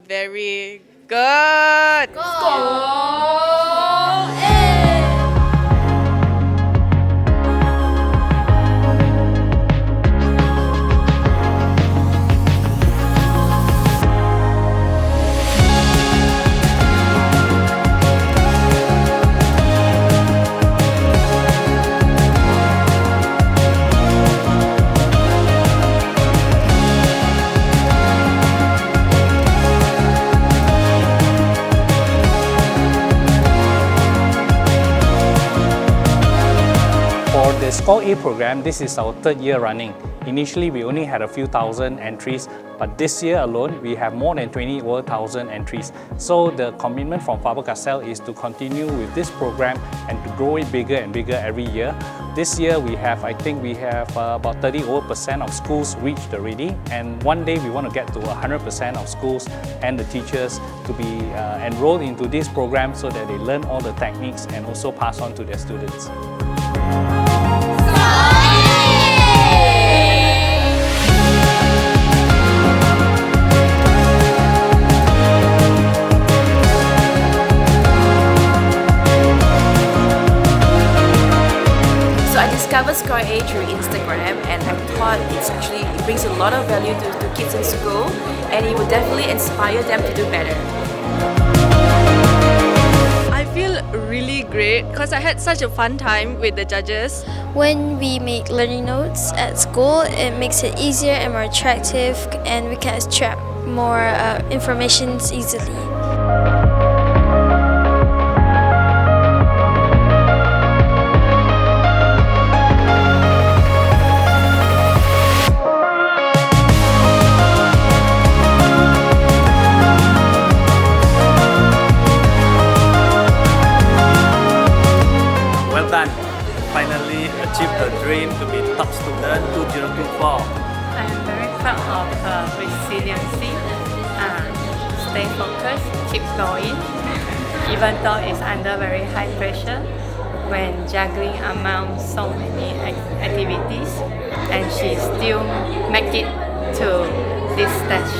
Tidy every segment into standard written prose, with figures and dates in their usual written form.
Very good. Score A! For the Score A program, this is our third year running. Initially, we only had a few thousand entries, but this year alone, we have more than 20,000 entries. So the commitment from Faber-Castell is to continue with this program and to grow it bigger and bigger every year. This year, I think we have about 30% of schools reached already, and one day we want to get to 100% of schools and the teachers to be enrolled into this program so that they learn all the techniques and also pass on to their students. I discovered Score A through Instagram, and I thought it brings a lot of value to kids in school, and it would definitely inspire them to do better. I feel really great because I had such a fun time with the judges. When we make learning notes at school, it makes it easier and more attractive, and we can extract more information easily. Well done! Finally achieved the dream to be top student 2024. I am very proud of her resiliency. Stay focused, keep going. Even though it's under very high pressure, when juggling among so many activities, and she still make it to this stage.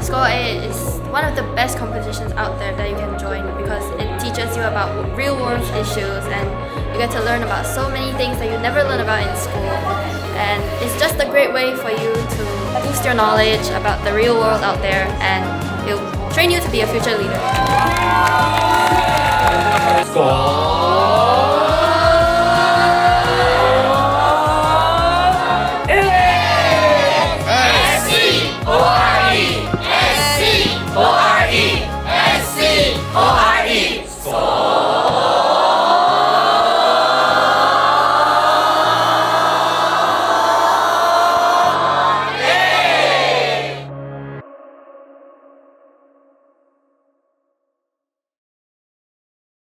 Score A is one of the best competitions out there that you can join because it teaches you about real world issues and you get to learn about so many things that you never learn about in school. And it's just a great way for you to boost your knowledge about the real world out there, and it'll train you to be a future leader. Score!